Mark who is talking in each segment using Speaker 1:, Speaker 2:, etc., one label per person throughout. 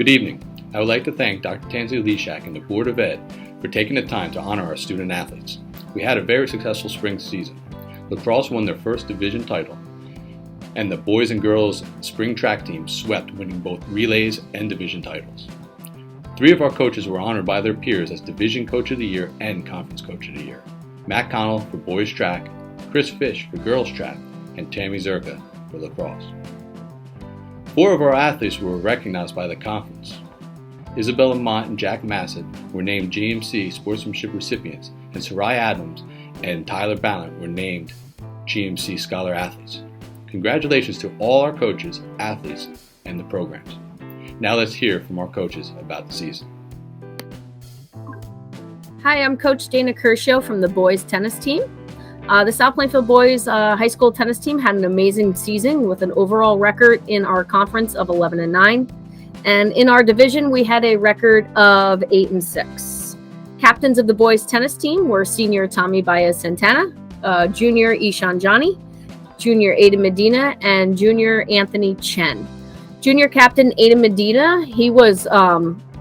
Speaker 1: Good evening. I would like to thank Dr. Tansy Leshak and the Board of Ed for taking the time to honor our student athletes. We had a very successful spring season. Lacrosse won their first division title, and the boys and girls spring track team swept, winning both relays and division titles. 3 of our coaches were honored by their peers as Division Coach of the Year and Conference Coach of the Year. Matt Connell for boys track, Chris Fish for girls track, and Tammy Zerka for lacrosse. 4 of our athletes were recognized by the conference. Isabella Mott and Jack Massett were named GMC Sportsmanship recipients, and Sarai Adams and Tyler Ballant were named GMC Scholar Athletes. Congratulations to all our coaches, athletes, and the programs. Now let's hear from our coaches about the season.
Speaker 2: Hi, I'm Coach Dana Kershaw from the boys tennis team. The South Plainfield boys high school tennis team had an amazing season with an overall record in our conference of 11-9. And in our division, we had a record of 8-6. Captains of the boys tennis team were senior Tommy Baez Santana, junior Ishan Johnny, junior Aiden Medina, and junior Anthony Chen. Junior captain Aiden Medina, he was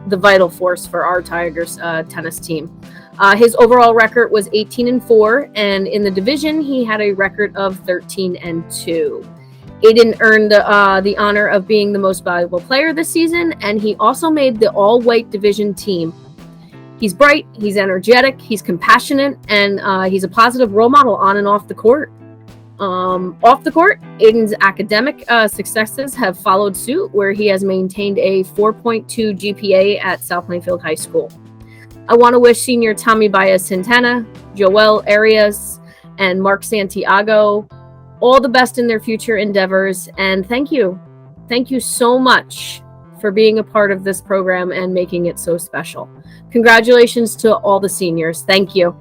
Speaker 2: the vital force for our Tigers tennis team. His overall record was 18-4, and in the division, he had a record of 13-2. Aiden earned the honor of being the most valuable player this season, and he also made the all-white division team. He's bright, he's energetic, he's compassionate, and he's a positive role model on and off the court. Off the court, Aiden's academic successes have followed suit, where he has maintained a 4.2 GPA at South Plainfield High School. I want to wish senior Tommy Baez Santana, Joel Arias, and Mark Santiago all the best in their future endeavors, and thank you. Thank you so much for being a part of this program and making it so special. Congratulations to all the seniors. Thank you.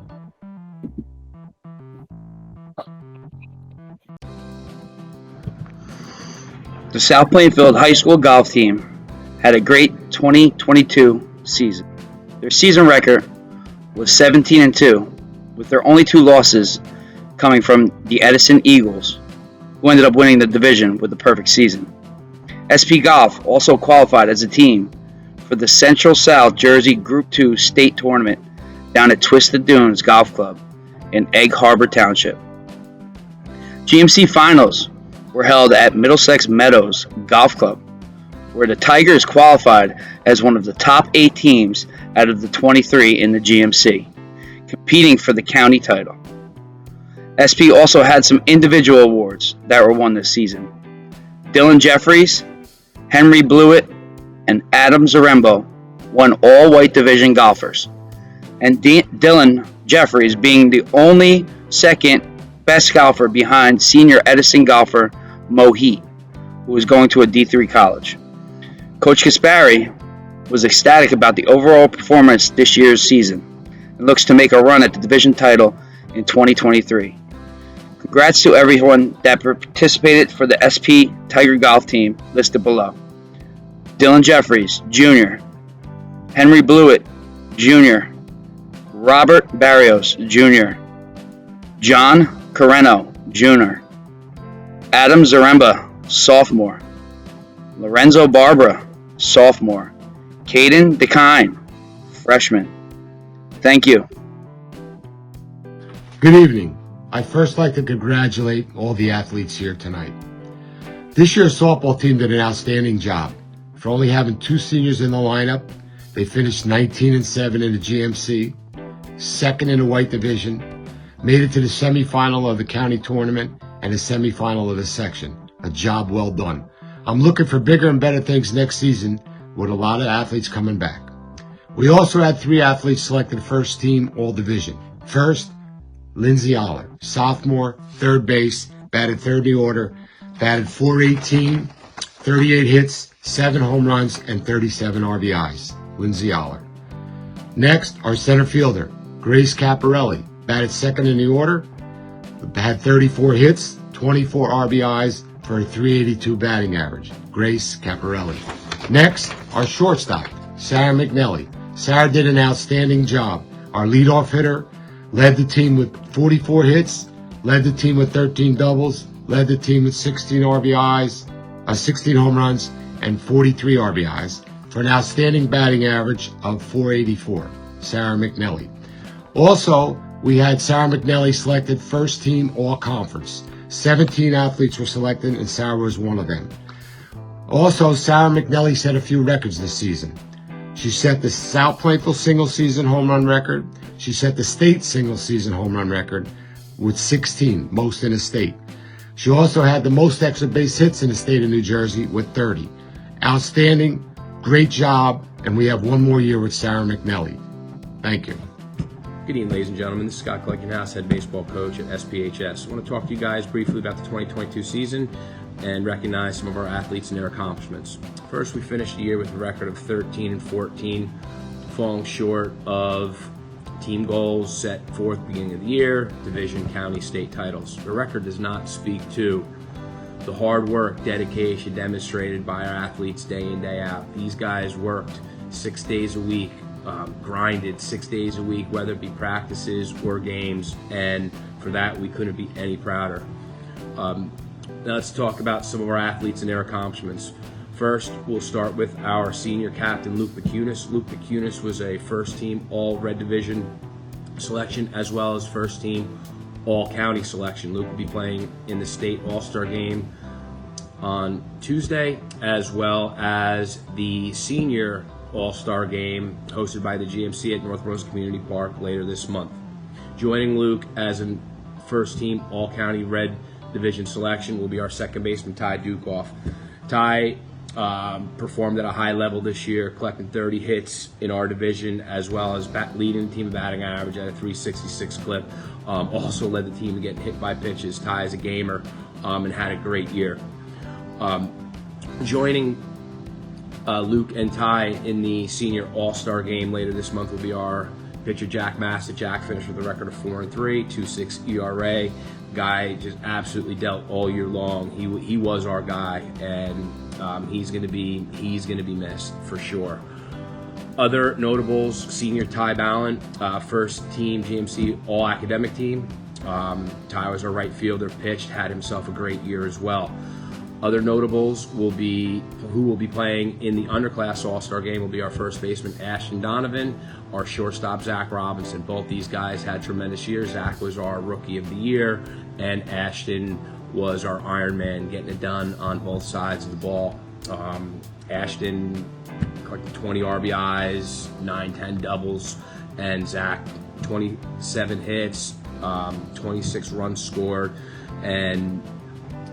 Speaker 3: The South Plainfield High School golf team had a great 2022 season. Their season record was 17-2, with their only 2 losses coming from the Edison Eagles, who ended up winning the division with a perfect season. SP Golf also qualified as a team for the Central South Jersey Group 2 State Tournament down at Twisted Dunes Golf Club in Egg Harbor Township. GMC Finals were held at Middlesex Meadows Golf Club, where the Tigers qualified as one of the top 8 teams out of the 23 in the GMC, competing for the county title. SP also had some individual awards that were won this season. Dylan Jeffries, Henry Blewett, and Adam Zarembo won all-white division golfers, and Dylan Jeffries being the only second best golfer behind senior Edison golfer Mo Heat, who was going to a D3 college. Coach Kaspari was ecstatic about the overall performance this year's season and looks to make a run at the division title in 2023. Congrats to everyone that participated for the SP Tiger Golf team listed below. Dylan Jeffries, Jr., Henry Blewett, Jr., Robert Barrios, Jr., John Carreno, Jr., Adam Zaremba, Sophomore, Lorenzo Barbara, Sophomore, Caden DeKine, Freshman. Thank you.
Speaker 4: Good evening. I'd first like to congratulate all the athletes here tonight. This year's softball team did an outstanding job. For only having 2 seniors in the lineup, they finished 19-7 in the GMC, second in the white division, made it to the semifinal of the county tournament, and the semifinal of the section. A job well done. I'm looking for bigger and better things next season with a lot of athletes coming back. We also had 3 athletes selected first team all division. First, Lindsay Allen, sophomore, third base, batted third in the order, batted .418, 38 hits, 7 home runs, and 37 RBIs. Lindsay Allen. Next, our center fielder, Grace Caparelli, batted second in the order, had 34 hits, 24 RBIs for a .382 batting average. Grace Caparelli. Next, our shortstop, Sarah Mcnelly. Sarah did an outstanding job. Our leadoff hitter led the team with 44 hits, led the team with 13 doubles, led the team with 16 RBIs, 16 home runs, and 43 RBIs for an outstanding batting average of .484, Sarah Mcnelly. Also, we had Sarah Mcnelly selected first team all-conference. 17 athletes were selected, and Sarah was one of them. Also, Sarah Mcnelly set a few records this season. She set the South Plainfield single-season home run record. She set the state single-season home run record with 16, most in the state. She also had the most extra base hits in the state of New Jersey with 30. Outstanding, great job, and we have one more year with Sarah Mcnelly. Thank you.
Speaker 5: Good evening, ladies and gentlemen. This is Scott Glickenhaus, head baseball coach at SPHS. I want to talk to you guys briefly about the 2022 season and recognize some of our athletes and their accomplishments. First, we finished the year with a record of 13-14, falling short of team goals set forth at the beginning of the year, division, county, state titles. The record does not speak to the hard work, dedication demonstrated by our athletes day in, day out. These guys worked 6 days a week, grinded 6 days a week, whether it be practices or games, and for that we couldn't be any prouder. Now let's talk about some of our athletes and their accomplishments. First, we'll start with our senior captain, Luke Mcunis. Luke Mcunis was a first-team All-Red Division selection as well as first-team All-County selection. Luke will be playing in the state All-Star game on Tuesday, as well as the senior All-Star game hosted by the GMC at North Rose Community Park later this month. Joining Luke as a first-team All-County Red Division selection will be our second baseman, Ty Dukoff. Ty performed at a high level this year, collecting 30 hits in our division, as well as leading the team in batting average at a .366 clip. Also led the team in getting hit by pitches. Ty is a gamer and had a great year. Joining Luke and Ty in the senior All-Star game later this month will be our pitcher, Jack Massa. Jack finished with a record of 4-3, 2.6 ERA. Guy just absolutely dealt all year long. He was our guy, and he's going to be missed for sure. Other notables: senior Ty Allen, first team GMC All Academic team. Ty was our right fielder, pitched, had himself a great year as well. Other notables who will be playing in the underclass All-Star game will be our first baseman, Ashton Donovan, our shortstop, Zach Robinson. Both these guys had tremendous years. Zach was our Rookie of the Year, and Ashton was our Iron Man, getting it done on both sides of the ball. Ashton collected 20 RBIs, 9-10 doubles, and Zach 27 hits, 26 runs scored, and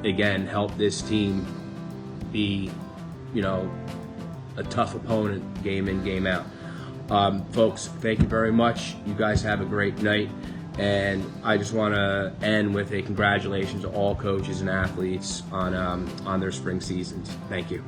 Speaker 5: again helped this team be, a tough opponent game in, game out. Folks, thank you very much. You guys have a great night. And I just want to end with a congratulations to all coaches and athletes on their spring seasons. Thank you.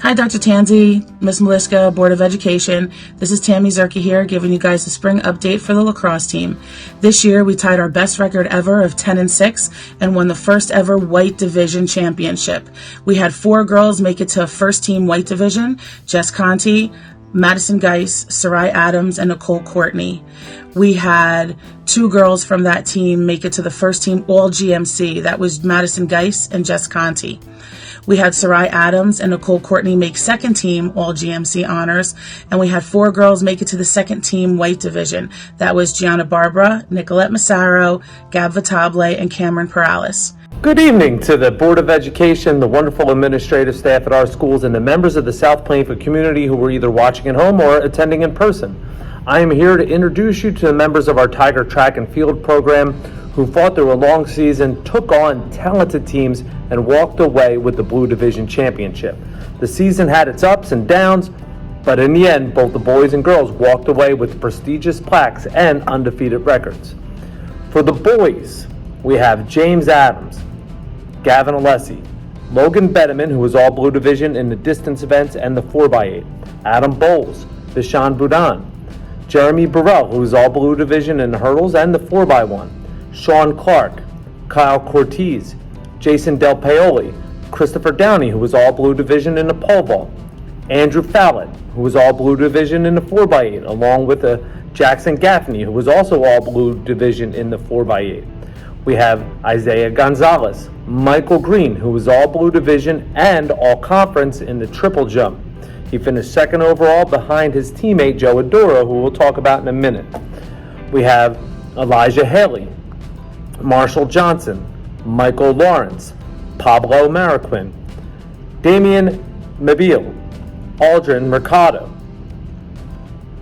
Speaker 6: Hi, Dr. Tansey, Ms. Maliska, Board of Education. This is Tammy Zerke here, giving you guys a spring update for the lacrosse team. This year, we tied our best record ever of 10-6 and won the first ever White Division championship. We had 4 girls make it to first team White Division: Jess Conti, Madison Geis, Sarai Adams, and Nicole Courtney. We had 2 girls from that team make it to the first team All GMC. That was Madison Geis and Jess Conti. We had Sarai Adams and Nicole Courtney make second team All GMC honors, and we had 4 girls make it to the second team White Division. That was Gianna Barbara, Nicolette Massaro, Gab Vitable, and Cameron Perales.
Speaker 7: Good evening to the Board of Education, the wonderful administrative staff at our schools, and the members of the South Plainfield community who were either watching at home or attending in person. I am here to introduce you to the members of our Tiger Track and Field program who fought through a long season, took on talented teams, and walked away with the Blue Division Championship. The season had its ups and downs, but in the end, both the boys and girls walked away with prestigious plaques and undefeated records. For the boys, we have James Adams, Gavin Alessi, Logan Betterman, who was all Blue Division in the distance events and the 4x8, Adam Bowles, Vishan Budan, Jeremy Burrell, who was all Blue Division in the hurdles and the 4x1, Sean Clark, Kyle Cortez, Jason Del Paoli, Christopher Downey, who was all Blue Division in the pole vault, Andrew Fallett, who was all Blue Division in the 4x8, along with Jackson Gaffney, who was also all Blue Division in the 4x8. We have Isaiah Gonzalez, Michael Green, who was all Blue Division and all conference in the triple jump, He finished second overall behind his teammate Joe Adora, who we'll talk about in a minute. We have Elijah Haley, Marshall Johnson, Michael Lawrence, Pablo Mariquin, Damian Mabille, Aldrin Mercado,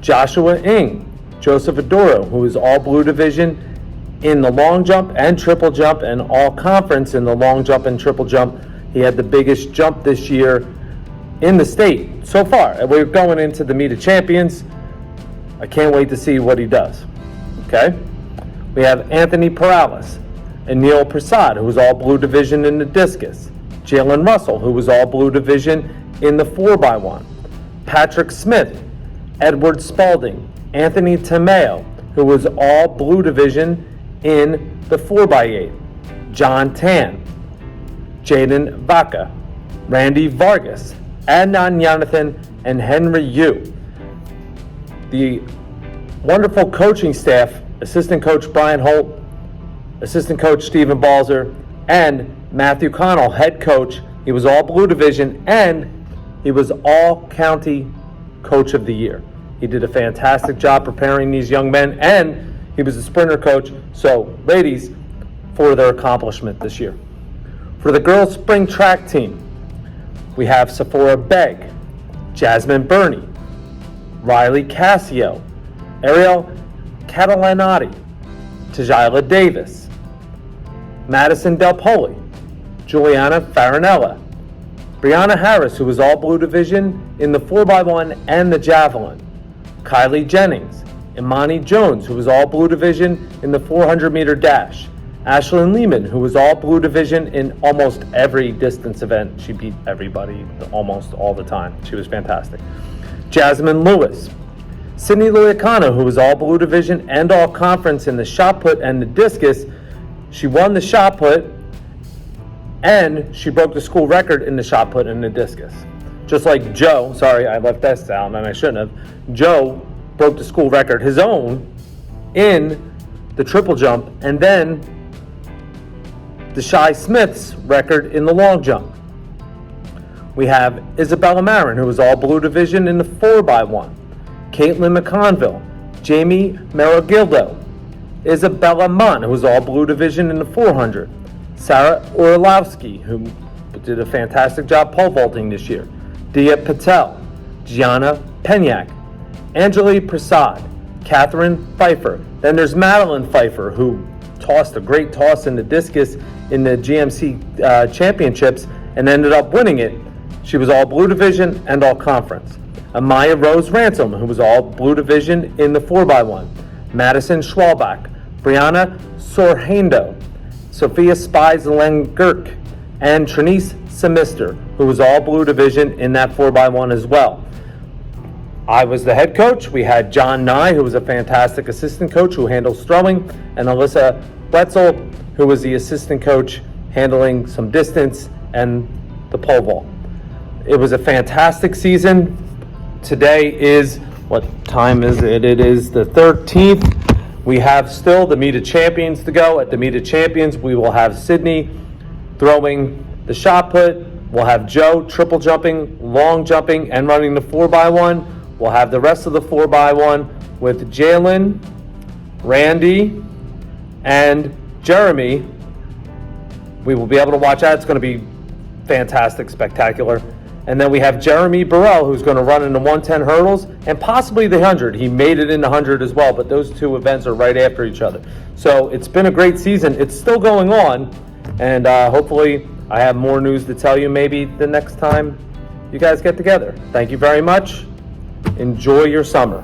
Speaker 7: Joshua Ng, Joseph Adoro, who is all blue division in the long jump and triple jump, and all conference in the long jump and triple jump. He had the biggest jump this year in the state so far. We're going into the Meet of Champions. I can't wait to see what he does. Okay? We have Anthony Perales and Neil Prasad, who was all blue division in the discus. Jalen Russell, who was all blue division in the 4x1. Patrick Smith, Edward Spalding, Anthony Tomeo, who was all blue division in the 4x8. John Tan, Jaden Vaca, Randy Vargas, Adnan Jonathan, and Henry Yu. The wonderful coaching staff, assistant coach Brian Holt, assistant coach Stephen Balzer, and Matthew Connell, head coach. He was all blue division, and he was all county coach of the year. He did a fantastic job preparing these young men, and he was a sprinter coach. So, ladies, for their accomplishment this year. For the girls' spring track team, we have Sephora Begg, Jasmine Burney, Riley Cassio, Ariel Catalanati, Tajila Davis, Madison Del Poli, Juliana Farinella, Brianna Harris, who was all blue division in the 4x1 and the javelin, Kylie Jennings, Imani Jones, who was all blue division in the 400-meter dash, Ashlyn Lehman, who was all blue division in almost every distance event. She beat everybody almost all the time. She was fantastic. Jasmine Lewis, Sydney Loyacano, who was all blue division and all conference in the shot put and the discus. She won the shot put, and she broke the school record in the shot put and the discus. Just like Joe, sorry, I left that down and I shouldn't have. Joe broke the school record, his own, in the triple jump, and then the Shy Smith's record in the long jump. We have Isabella Marin, who was all blue division in the 4x1. Caitlin McConville, Jamie Maragildo, Isabella Munn, who was all blue division in the 400. Sarah Orlowski, who did a fantastic job pole vaulting this year. Dia Patel, Gianna Penyak, Anjali Prasad, Catherine Pfeiffer. Then there's Madeline Pfeiffer, who tossed a great toss in the discus in the GMC championships and ended up winning it. She was all blue division and all conference. Amaya Rose Ransom, who was all blue division in the 4x1. Madison Schwalbach, Brianna Sorhando, Sophia Spies Langirk, and Trinice Semister, who was all blue division in that 4x1 as well. I was the head coach. We had John Nye, who was a fantastic assistant coach who handles throwing, and Alyssa Wetzel, who was the assistant coach handling some distance and the pole vault. It was a fantastic season. Today is, what time is it? It is the 13th. We have still the Meet of Champions to go. At the Meet of Champions, we will have Sydney throwing the shot put. We'll have Joe triple jumping, long jumping, and running the 4x1. We'll have the rest of the 4x1 with Jalen, Randy, and Jeremy. We will be able to watch that. It's going to be fantastic, spectacular. And then we have Jeremy Burrell, who's going to run in the 110 hurdles and possibly the 100. He made it in the 100 as well, but those two events are right after each other. So it's been a great season. It's still going on, and hopefully I have more news to tell you maybe the next time you guys get together. Thank you very much. Enjoy your summer.